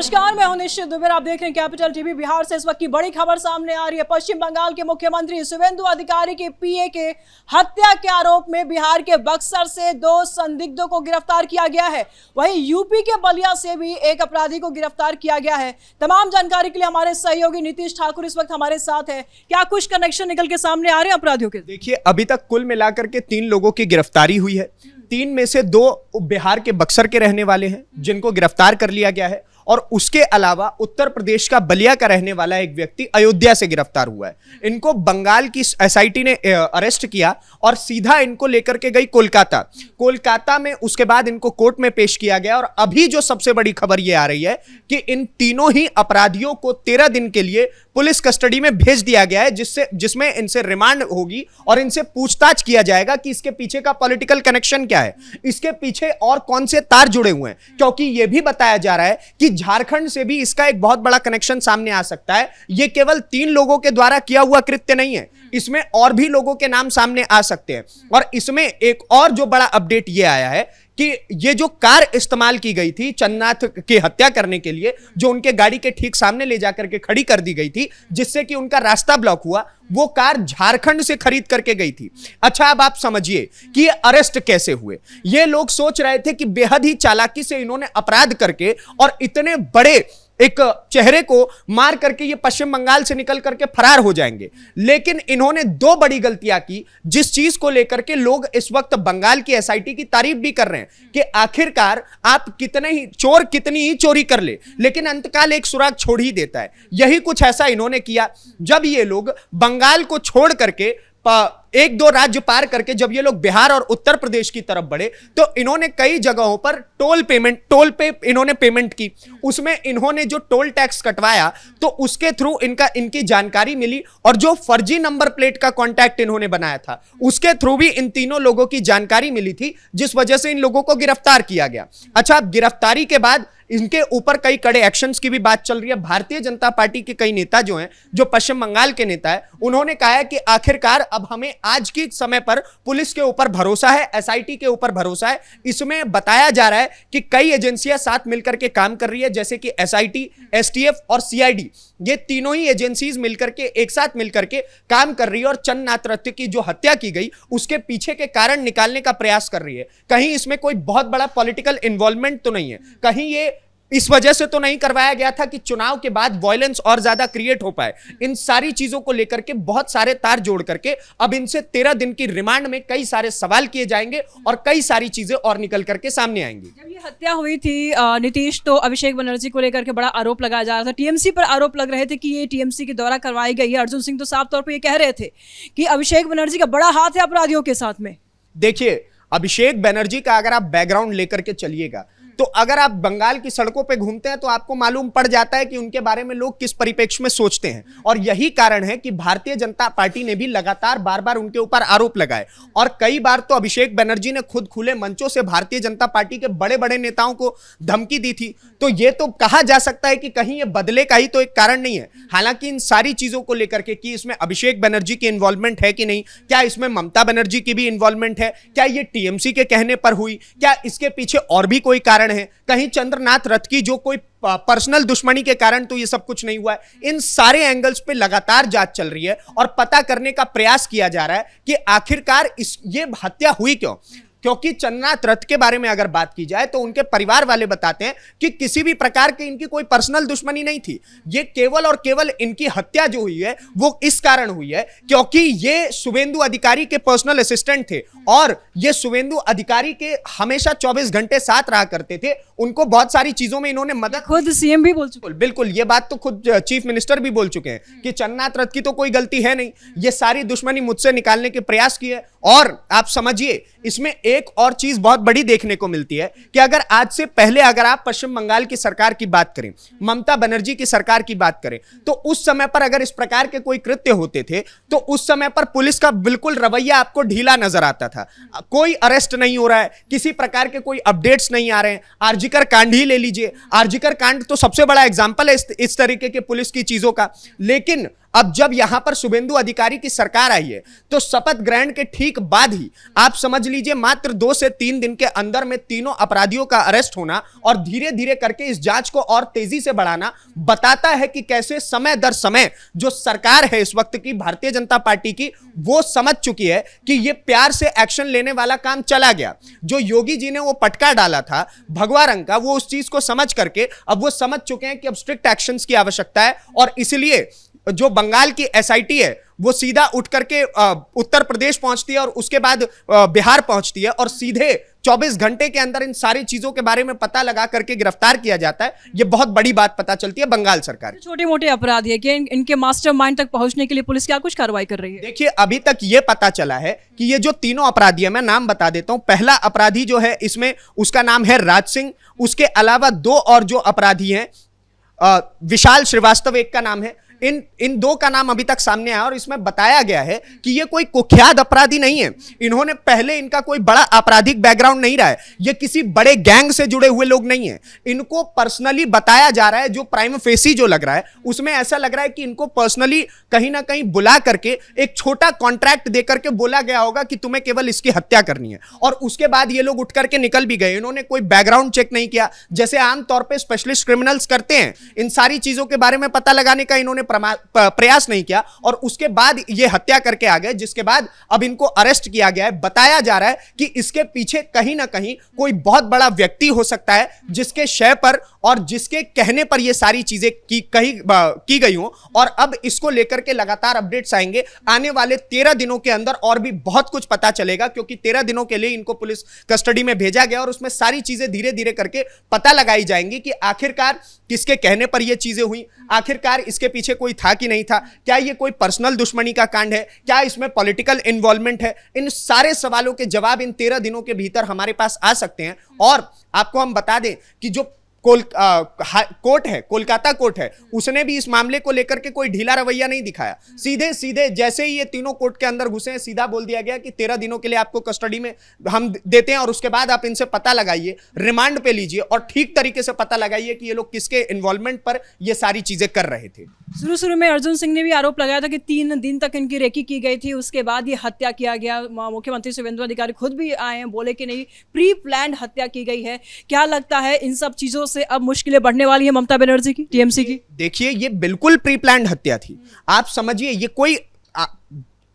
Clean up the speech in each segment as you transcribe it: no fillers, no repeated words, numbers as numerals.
नमस्कार, मैं हूं निश्चित दुबे। आप देख रहे हैं कैपिटल टीवी। बिहार से इस वक्त की बड़ी खबर सामने आ रही है। पश्चिम बंगाल के मुख्यमंत्री शुवेंदु अधिकारी के पीए के हत्या के आरोप में बिहार के बक्सर से 2 संदिग्धों को गिरफ्तार किया गया है। वहीं यूपी के बलिया से भी एक अपराधी को गिरफ्तार किया गया है। तमाम जानकारी के लिए हमारे सहयोगी नीतीश ठाकुर इस वक्त हमारे साथ है। क्या कुछ कनेक्शन निकल के सामने आ रहे हैं अपराधियों के? देखिए, अभी तक कुल मिलाकर के 3 लोगों की गिरफ्तारी हुई है। 3 में से 2 बिहार के बक्सर के रहने वाले हैं जिनको गिरफ्तार कर लिया गया है, और उसके अलावा उत्तर प्रदेश का बलिया का रहने वाला एक व्यक्ति अयोध्या से गिरफ्तार हुआ है। इनको बंगाल की एसआईटी ने अरेस्ट किया और सीधा इनको लेकर के गई कोलकाता में। उसके बाद इनको कोर्ट में पेश किया गया, और अभी जो सबसे बड़ी खबर यह आ रही है कि इन तीनों ही अपराधियों को 13 दिन के लिए पुलिस कस्टडी में भेज दिया गया है, जिसमें इनसे रिमांड होगी और इनसे पूछताछ किया जाएगा कि इसके पीछे का पॉलिटिकल कनेक्शन क्या है, इसके पीछे और कौन से तार जुड़े हुए हैं। क्योंकि यह भी बताया जा रहा है कि झारखंड से भी इसका एक बहुत बड़ा कनेक्शन सामने आ सकता है। यह केवल 3 लोगों के द्वारा किया हुआ कृत्य नहीं है, इसमें और भी लोगों के नाम सामने आ सकते हैं। और इसमें एक और जो बड़ा अपडेट यह आया है कि ये जो कार इस्तेमाल की गई थी चन्नाथ की हत्या करने के लिए, जो उनके गाड़ी के ठीक सामने ले जाकर के खड़ी कर दी गई थी, जिससे कि उनका रास्ता ब्लॉक हुआ, वो कार झारखंड से खरीद करके गई थी। अच्छा, अब आप समझिए कि ये अरेस्ट कैसे हुए। ये लोग सोच रहे थे कि बेहद ही चालाकी से इन्होंने अपराध करके और इतने बड़े एक चेहरे को मार करके ये पश्चिम बंगाल से निकल करके फरार हो जाएंगे, लेकिन इन्होंने 2 बड़ी गलतियां की, जिस चीज को लेकर के लोग इस वक्त बंगाल की एसआईटी की तारीफ भी कर रहे हैं कि आखिरकार आप कितनी ही चोरी कर ले, लेकिन अंतकाल एक सुराग छोड़ ही देता है। यही कुछ ऐसा इन्होंने किया। जब ये लोग बंगाल को छोड़ करके 1-2 राज्य पार करके जब ये लोग बिहार और उत्तर प्रदेश की तरफ बढ़े, तो इन्होंने कई जगहों पर टोल पे इन्होंने पेमेंट की। उसमें इन्होंने जो टोल टैक्स कटवाया, तो उसके थ्रू इनकी जानकारी मिली, और जो फर्जी नंबर प्लेट का कॉन्टैक्ट इन्होंने बनाया था, उसके थ्रू भी इन तीनों लोगों की जानकारी मिली थी, जिस वजह से इन लोगों को गिरफ्तार किया गया। अच्छा, अब गिरफ्तारी के बाद इनके ऊपर कई कड़े एक्शंस की भी बात चल रही है। भारतीय जनता पार्टी के कई नेता जो हैं, जो पश्चिम बंगाल के नेता है, उन्होंने कहा है कि आखिरकार अब हमें आज के समय पर पुलिस के ऊपर भरोसा है, एसआईटी के ऊपर भरोसा है। इसमें बताया जा रहा है कि कई एजेंसियां साथ मिलकर के काम कर रही है, जैसे कि एसआईटी, एसटीएफ और सीआईडी। ये तीनों ही एजेंसीज मिलकर के एक साथ मिलकर के काम कर रही है, और चन्नाथ रथ की जो हत्या की गई उसके पीछे के कारण निकालने का प्रयास कर रही है। कहीं इसमें कोई बहुत बड़ा पॉलिटिकल इन्वॉल्वमेंट तो नहीं है, कहीं ये इस वजह से तो नहीं करवाया गया था कि चुनाव के बाद वायलेंस और ज्यादा क्रिएट हो पाए। इन सारी चीजों को लेकर के बहुत सारे तार जोड़ करके अब इनसे 13 दिन की रिमांड में कई सारे सवाल किए जाएंगे और कई सारी चीजें और निकल करके सामने आएंगी। जब ये हत्या हुई थी नीतीश, तो अभिषेक बनर्जी को लेकर के बड़ा आरोप लगाया जा रहा था। टीएमसी पर आरोप लग रहे थे कि ये टीएमसी के द्वारा करवाई गई है। अर्जुन सिंह तो साफ तौर पर यह कह रहे थे कि अभिषेक बनर्जी का बड़ा हाथ है अपराधियों के साथ में। देखिए, अभिषेक बनर्जी का अगर आप बैकग्राउंड लेकर के चलिएगा, तो अगर आप बंगाल की सड़कों पे घूमते हैं तो आपको मालूम पड़ जाता है कि उनके बारे में लोग किस परिप्रेक्ष्य में सोचते हैं। और यही कारण है कि भारतीय जनता पार्टी ने भी लगातार बार-बार उनके ऊपर आरोप लगाए, और कई बार तो अभिषेक बनर्जी ने खुद खुले मंचों से भारतीय जनता पार्टी के बड़े-बड़े नेताओं को धमकी दी थी। तो यह तो कहा जा सकता है कि कहीं ये बदले का ही तो एक कारण नहीं है। हालांकि इन सारी चीजों को लेकर के कि इसमें अभिषेक बनर्जी की इन्वॉल्वमेंट है कि नहीं, क्या इसमें ममता बनर्जी की भी इन्वॉल्वमेंट है, क्या ये टीएमसी के कहने पर हुई, क्या इसके पीछे और भी कोई कारण है, कहीं चंद्रनाथ रथ की जो कोई पर्सनल दुश्मनी के कारण तो ये सब कुछ नहीं हुआ है। इन सारे एंगल्स पे लगातार जांच चल रही है और पता करने का प्रयास किया जा रहा है कि आखिरकार ये हत्या हुई क्यों। क्योंकि चन्नाथ रथ के बारे में अगर बात की जाए तो उनके परिवार वाले बताते हैं कि किसी भी प्रकार की इनकी कोई पर्सनल दुश्मनी नहीं थी। ये केवल और केवल इनकी हत्या जो हुई है वो इस कारण हुई है क्योंकि ये शुवेंदु अधिकारी के पर्सनल असिस्टेंट थे, और ये शुवेंदु अधिकारी के हमेशा 24 घंटे साथ रहा करते थे। उनको बहुत सारी चीजों में इन्होंने मदद, खुद सीएम भी बोल चुके। बिल्कुल, ये बात तो खुद चीफ मिनिस्टर भी बोल चुके हैं कि चन्नाथ रथ की तो कोई गलती है नहीं, ये सारी दुश्मनी मुझसे निकालने के प्रयास किए। और आप समझिए, इसमें एक और चीज बहुत बड़ी देखने को मिलती है कि अगर आज से पहले अगर आप पश्चिम बंगाल की सरकार की बात करें, ममता बनर्जी की सरकार की बात करें, तो उस समय पर अगर इस प्रकार के कोई कृत्य होते थे तो उस समय पर पुलिस का बिल्कुल रवैया आपको ढीला नजर आता था। कोई अरेस्ट नहीं हो रहा है, किसी प्रकार के कोई अपडेट्स नहीं आ रहे हैं। आरजीकर कांड ही ले लीजिए, आरजीकर कांड तो सबसे बड़ा एग्जाम्पल है इस तरीके के पुलिस की चीजों का। लेकिन अब जब यहां पर शुभेंदु अधिकारी की सरकार आई है तो शपथ ग्रहण के ठीक बाद ही आप समझ लीजिए मात्र 2 से 3 दिन के अंदर में तीनों अपराधियों का अरेस्ट होना और धीरे धीरे करके इस जांच को और तेजी से बढ़ाना बताता है कि कैसे समय दर समय जो सरकार है इस वक्त की भारतीय जनता पार्टी की, वो समझ चुकी है कि ये प्यार से एक्शन लेने वाला काम चला गया। जो योगी जी ने वो पटका डाला था भगवा रंग का, वो उस चीज को समझ करके अब वो समझ चुके हैं कि अब स्ट्रिक्ट एक्शंस की आवश्यकता है और इसलिए जो बंगाल की एसआईटी है वो सीधा उठ करके उत्तर प्रदेश पहुंचती है और उसके बाद बिहार पहुंचती है और सीधे 24 घंटे के अंदर इन सारी चीजों के बारे में पता लगा करके गिरफ्तार किया जाता है। ये बहुत बड़ी बात पता चलती है बंगाल सरकार। छोटे मोटे अपराधी है कि इनके मास्टरमाइंड तक पहुंचने के लिए पुलिस क्या कुछ कार्रवाई कर रही है? देखिए अभी तक ये पता चला है कि ये जो तीनों अपराधी है, मैं नाम बता देता हूं। पहला अपराधी जो है इसमें उसका नाम है राज सिंह, उसके अलावा 2 और जो अपराधी हैं विशाल श्रीवास्तव एक का नाम है, इन 2 का नाम अभी तक सामने आया और इसमें बताया गया है कि ये कोई कुख्यात अपराधी नहीं है। इन्होंने पहले इनका कोई बड़ा आपराधिक बैकग्राउंड नहीं रहा है, ये किसी बड़े गैंग से जुड़े हुए लोग नहीं है। इनको पर्सनली बताया जा रहा है, जो प्राइम फेसी जो लग रहा है उसमें ऐसा लग रहा है कि इनको पर्सनली कहीं ना कहीं बुला करके एक छोटा कॉन्ट्रैक्ट दे करके बोला गया होगा कि तुम्हें केवल इसकी हत्या करनी है और उसके बाद ये लोग उठ करके निकल भी गए। इन्होंने कोई बैकग्राउंड चेक नहीं किया जैसे आमतौर पर स्पेशलिस्ट क्रिमिनल्स करते हैं। इन सारी चीजों के बारे में पता लगाने का इन्होंने प्रयास नहीं किया और उसके बाद ये हत्या करके आ गए, जिसके बाद अब इनको अरेस्ट किया गया है। बताया जा रहा है कि इसके पीछे कहीं ना कहीं कोई बहुत बड़ा व्यक्ति हो सकता है जिसके शय पर और जिसके कहने पर ये सारी चीजें की गई हो और अब इसको लेकर के लगातार अपडेट्स आएंगे। आने वाले 13 दिनों के अंदर और भी बहुत कुछ पता चलेगा क्योंकि 13 दिनों के लिए इनको पुलिस कस्टडी में भेजा गया और उसमें सारी चीजें धीरे धीरे करके पता लगाई जाएंगी कि आखिरकार किसके कहने पर ये चीजें हुई, आखिरकार इसके पीछे कोई था कि नहीं था, क्या ये कोई पर्सनल दुश्मनी का कांड है, क्या इसमें पॉलिटिकल इन्वॉल्वमेंट है। इन सारे सवालों के जवाब इन 13 दिनों के भीतर हमारे पास आ सकते हैं। और आपको हम बता दें कि जो कोर्ट है, कोलकाता कोर्ट है, उसने भी इस मामले को लेकर के कोई ढीला रवैया नहीं दिखाया। सीधे सीधे जैसे ही ये तीनों कोर्ट के अंदर घुसे हैं सीधा बोल दिया गया कि 13 दिनों के लिए आपको कस्टडी में हम देते हैं और उसके बाद आप इनसे पता लगाइए, रिमांड पे लीजिए और ठीक तरीके से पता लगाइए कि ये लोग किसके इन्वॉल्वमेंट पर ये सारी चीजें कर रहे थे। शुरू में अर्जुन सिंह ने भी आरोप लगाया था कि 3 दिन तक इनकी रेकी की गई थी, उसके बाद ये हत्या किया गया। मुख्यमंत्री शुभेंदु अधिकारी खुद भी आए हैं, बोले कि नहीं प्री प्लान्ड हत्या की गई है। क्या लगता है इन सब चीजों से अब मुश्किलें बढ़ने वाली है ममता बनर्जी की, टीएमसी की? देखिए ये बिल्कुल प्री प्लान्ड हत्या थी। आप समझिए ये कोई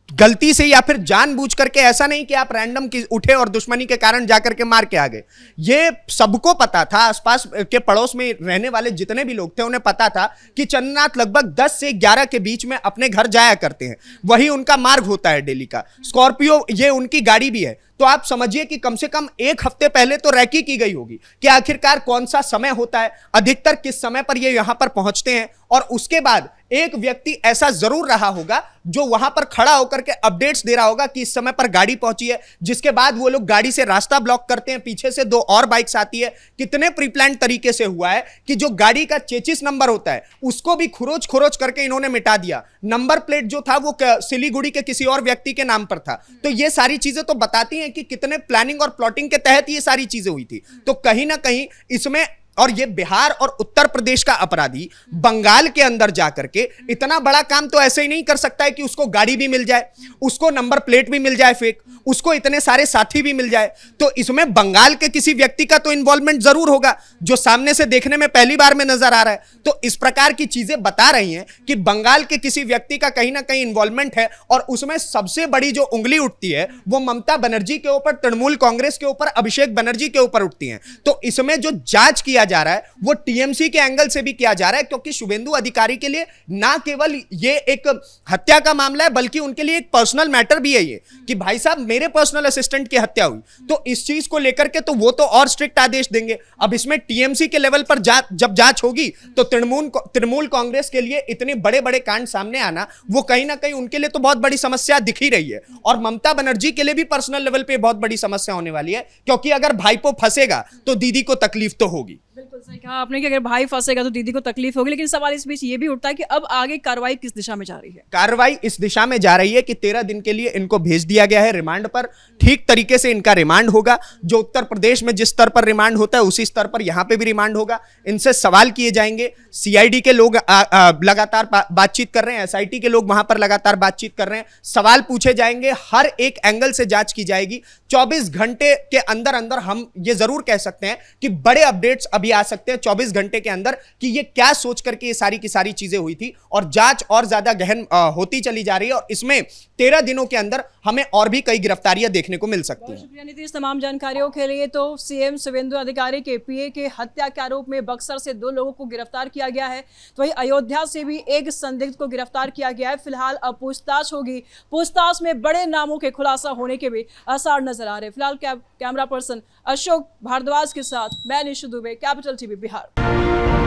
गलती से या फिर जानबूझ करके ऐसा नहीं कि आप रैंडम उठे और दुश्मनी के कारण जाकर के मार के आ गए। ये सबको पता था, आसपास के पड़ोस में रहने वाले जितने भी लोग थे उन्हें पता था कि चंद्रनाथ लगभग 10 से 11 के बीच में अपने घर जाया करते हैं, वही उनका मार्ग होता है डेली का। स्कॉर्पियो ये उनकी गाड़ी भी है। तो आप समझिए कि कम से कम 1 हफ्ते पहले तो रैकी की गई होगी कि आखिरकार कौन सा समय होता है, अधिकतर किस समय पर ये यहां पर पहुंचते हैं और उसके बाद एक व्यक्ति ऐसा जरूर रहा होगा जो वहां पर खड़ा होकर के अपडेट्स दे रहा होगा कि इस समय पर गाड़ी पहुंची है, जिसके बाद वो लोग गाड़ी से रास्ता ब्लॉक करते हैं, पीछे से 2 और बाइक्स आती है। कितने प्रीप्लान तरीके से हुआ है कि जो गाड़ी का चेचिस नंबर होता है उसको भी खुरोच करके इन्होंने मिटा दिया। नंबर प्लेट जो था वो सिलीगुड़ी के किसी और व्यक्ति के नाम पर था। तो ये सारी चीजें तो बताती हैं कि कितने प्लानिंग और प्लॉटिंग के तहत ये सारी चीजें हुई थी। तो कहीं ना कहीं इसमें और ये बिहार और उत्तर प्रदेश का अपराधी बंगाल के अंदर जाकर के इतना बड़ा काम तो ऐसे ही नहीं कर सकता है कि उसको गाड़ी भी मिल जाए, उसको नंबर प्लेट भी मिल जाए फेक, उसको इतने सारे साथी भी मिल जाए। तो इसमें बंगाल के किसी व्यक्ति का तो इन्वॉल्वमेंट जरूर होगा जो सामने से देखने में पहली बार में नजर आ रहा है। तो इस प्रकार की चीजें बता रही हैं कि बंगाल के किसी व्यक्ति का कहीं ना कहीं इन्वॉल्वमेंट है और उसमें सबसे बड़ी जो उंगली उठती है वो ममता बनर्जी के ऊपर, तृणमूल कांग्रेस के ऊपर, अभिषेक बनर्जी के ऊपर उठती है। तो इसमें जो जांच किया जा रहा है वो टीएमसी के एंगल से भी किया जा रहा है, क्योंकि शुभेंदु अधिकारी के लिए ना केवल ये एक हत्या का मामला है बल्कि उनके लिए एक पर्सनल मैटर भी है ये कि भाई साहब मेरे पर्सनल असिस्टेंट की हत्या हुई। तो इस चीज को लेकर के तो वो तो और स्ट्रिक्ट आदेश देंगे। अब इसमें टीएमसी के लेवल पर जब जांच होगी तो तृणमूल कांग्रेस के लिए इतने बड़े बड़े कांड सामने आना वो कहीं ना कहीं उनके लिए तो बहुत बड़ी समस्या दिख ही रही है और ममता बनर्जी के लिए भी पर्सनल लेवल पे बहुत बड़ी समस्या होने वाली है, क्योंकि अगर भाईपो फंसेगा तो दीदी को तकलीफ तो होगी। बिल्कुल सही कहा आपने कि अगर भाई फंसेगा तो दीदी को तकलीफ होगी, लेकिन सवाल इस बीच ये भी उठता है कि अब आगे कार्रवाई किस दिशा में जा रही है? कार्रवाई इस दिशा में जा रही है कि 13 दिन के लिए इनको भेज दिया गया है रिमांड पर। ठीक तरीके से इनका रिमांड होगा। जो उत्तर प्रदेश में जिस स्तर पर रिमांड होता है उसी स्तर पर यहां पे भी रिमांड होगा। इनसे सवाल किए जाएंगे। सीआईडी के लोग लगातार बातचीत कर रहे हैं, एसआईटी के लोग वहां पर लगातार बातचीत कर रहे हैं, सवाल पूछे जाएंगे, हर एक एंगल से जांच की जाएगी। 24 घंटे के अंदर अंदर हम ये जरूर कह सकते हैं कि बड़े अपडेट्स अभी आ सकते हैं 24 घंटे के अंदर कि ये क्या सोच करके ये सारी की सारी चीजें हुई थी, और जांच और ज्यादा गहन होती चली जा रही है, और इसमें 13 दिनों के अंदर हमें और भी कई गिरफ्तारियां देखने को मिल सकती हैं। शुक्रिया नीतीश तमाम जानकारियों के लिए। तो सीएम शुवेंदु अधिकारी के पीए के हत्या के आरोप में बक्सर से 2 लोगों को गिरफ्तार किया गया है, तो वही अयोध्या से भी एक संदिग्ध को गिरफ्तार किया गया है। फिलहाल अब पूछताछ होगी। पूछताछ में बड़े नामों के खुलासा होने के भी आसार नजर आ रहे हैं। फिलहाल कैमरा पर्सन अशोक भारद्वाज के साथ मैं निशु दुबे, कैपिटल टीवी बिहार।